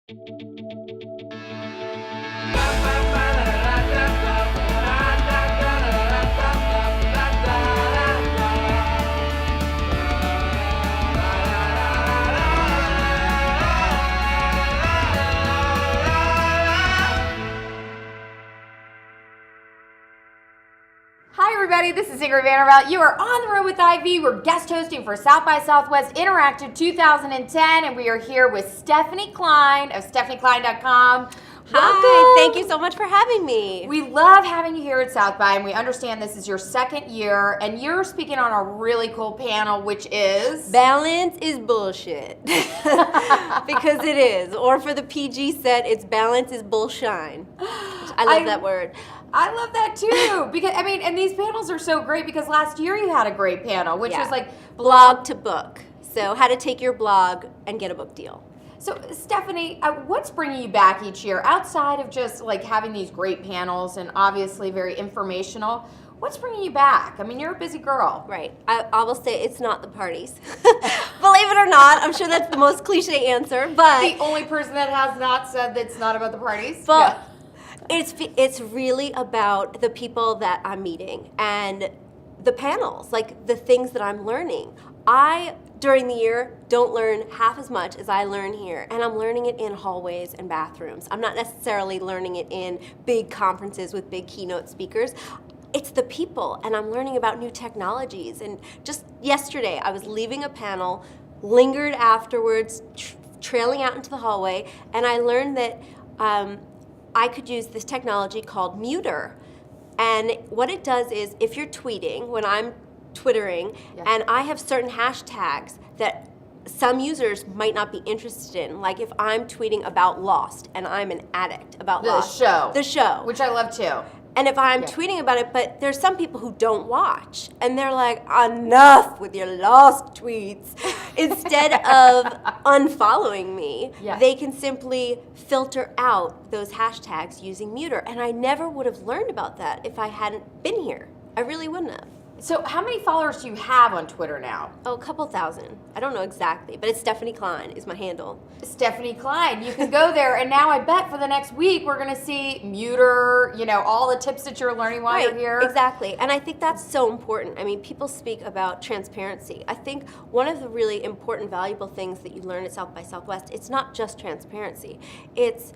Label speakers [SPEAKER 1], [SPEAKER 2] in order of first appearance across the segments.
[SPEAKER 1] Hi everybody, this is Ingrid Vanderbilt. You are on the road with Ivy. We're guest hosting for South by Southwest Interactive 2010, and we are here with Stephanie Klein of StephanieKlein.com.
[SPEAKER 2] Hi, thank you so much for having me.
[SPEAKER 1] We love having you here at South by, and we understand this is your second year, and you're speaking on a really cool panel, which is...
[SPEAKER 2] Balance is bullshit. Because it is. Or for the PG set, it's balance is bullshine. I love that word.
[SPEAKER 1] I love that too, because I mean, and these panels are so great because last year you had a great panel, which was like
[SPEAKER 2] blog to book. So how to take your blog and get a book deal.
[SPEAKER 1] So Stephanie, what's bringing you back each year outside of just like having these great panels and obviously very informational? What's bringing you back? I mean, you're a busy girl.
[SPEAKER 2] Right. I will say it's not the parties. Believe it or not, I'm sure that's the most cliche answer, but
[SPEAKER 1] the only person that has not said that it's not about the parties.
[SPEAKER 2] But it's really about the people that I'm meeting and the panels, like the things that I'm learning. I, during the year, don't learn half as much as I learn here, and I'm learning it in hallways and bathrooms. I'm not necessarily learning it in big conferences with big keynote speakers. It's the people, and I'm learning about new technologies. And just yesterday, I was leaving a panel, lingered afterwards, trailing out into the hallway, and I learned that I could use this technology called Muter. And what it does is, if you're tweeting, when I'm Twittering, and I have certain hashtags that some users might not be interested in, like if I'm tweeting about Lost, and I'm an addict about Lost. The show.
[SPEAKER 1] Which I love too.
[SPEAKER 2] And if I'm tweeting about it, but there's some people who don't watch, and they're like, enough with your Lost tweets. Instead of unfollowing me, they can simply filter out those hashtags using Muter. And I never would have learned about that if I hadn't been here. I really wouldn't have.
[SPEAKER 1] So how many followers do you have on Twitter now?
[SPEAKER 2] Oh, a couple thousand. I don't know exactly, but it's Stephanie Klein is my handle.
[SPEAKER 1] Stephanie Klein. You can go there, and now I bet for the next week we're going to see Muter, you know, all the tips that you're learning while you're here.
[SPEAKER 2] Exactly, and I think that's so important. I mean, people speak about transparency. I think one of the really important, valuable things that you learn at South by Southwest, it's not just transparency. It's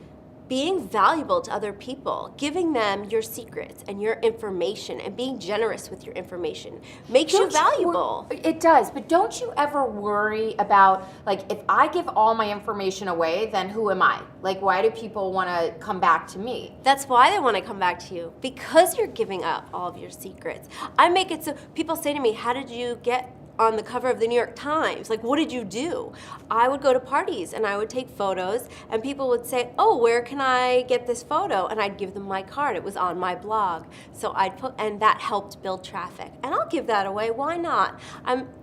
[SPEAKER 2] being valuable to other people, giving them your secrets and your information, and being generous with your information makes you valuable.
[SPEAKER 1] It does, but don't you ever worry about, like, if I give all my information away, then who am I? Like, why do people want to come back to me?
[SPEAKER 2] That's why they want to come back to you, because you're giving up all of your secrets. I make it so people say to me, how did you get on the cover of the New York Times? Like, what did you do? I would go to parties and I would take photos, and people would say, oh, where can I get this photo? And I'd give them my card. It was on my blog. So and that helped build traffic. And I'll give that away. Why not?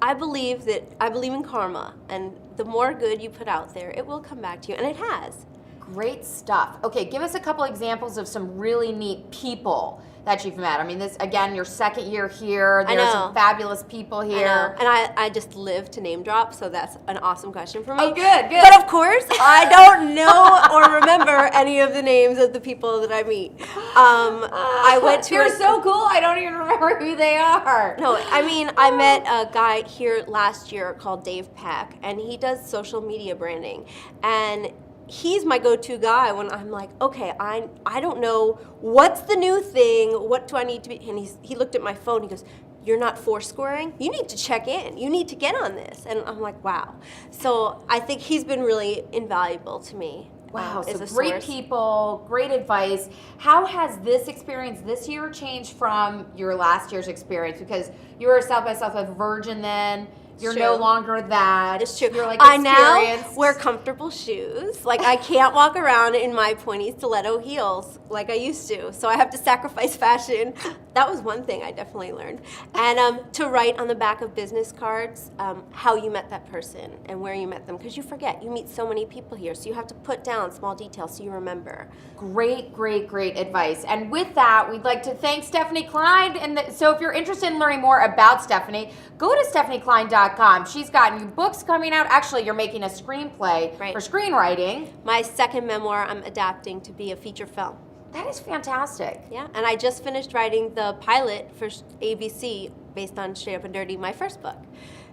[SPEAKER 2] I believe in karma, and the more good you put out there, it will come back to you, and it has.
[SPEAKER 1] Great stuff. Okay, give us a couple examples of some really neat people that you've met. I mean, this, again, your second year here. There are some fabulous people here.
[SPEAKER 2] And I just live to name drop, so that's an awesome question for me.
[SPEAKER 1] Oh, good.
[SPEAKER 2] But of course, I don't know or remember any of the names of the people that I meet. I went to
[SPEAKER 1] They're so cool, I don't even remember who they are.
[SPEAKER 2] No, I mean, I met a guy here last year called Dave Peck, and he does social media branding. And he's my go-to guy when I'm like, okay, I don't know what's the new thing, what do I need to be, and he looked at my phone, he goes, you're not Foursquaring? You need to check in, you need to get on this. And I'm like, wow. So I think he's been really invaluable to me.
[SPEAKER 1] Wow, so great people, great advice. How has this experience this year changed from your last year's experience? Because you were a South by Southwest virgin then. You're no longer that.
[SPEAKER 2] It's true.
[SPEAKER 1] You're like
[SPEAKER 2] I now wear comfortable shoes. Like, I can't walk around in my pointy stiletto heels like I used to. So I have to sacrifice fashion. That was one thing I definitely learned. And to write on the back of business cards how you met that person and where you met them. Because you forget. You meet so many people here. So you have to put down small details so you remember.
[SPEAKER 1] Great, great, great advice. And with that, we'd like to thank Stephanie Klein. And so if you're interested in learning more about Stephanie, go to StephanieKlein.com. Sxsw.com. She's got new books coming out. Actually, you're making a screenplay for screenwriting.
[SPEAKER 2] My second memoir I'm adapting to be a feature film.
[SPEAKER 1] That is fantastic.
[SPEAKER 2] Yeah, and I just finished writing the pilot for ABC based on Straight Up and Dirty, my first book.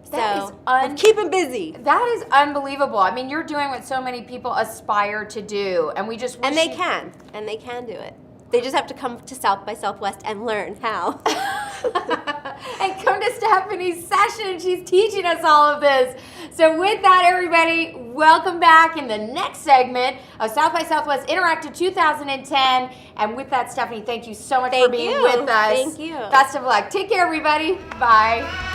[SPEAKER 2] So I'm keeping busy.
[SPEAKER 1] That is unbelievable. I mean, you're doing what so many people aspire to do, and we just wish
[SPEAKER 2] and they can do it. They just have to come to South by Southwest and learn how.
[SPEAKER 1] And come to Stephanie's session. She's teaching us all of this. So with that, everybody, welcome back in the next segment of South by Southwest Interactive 2010. And with that, Stephanie, thank you so much for being with us.
[SPEAKER 2] Thank you.
[SPEAKER 1] Best of luck. Take care, everybody. Bye.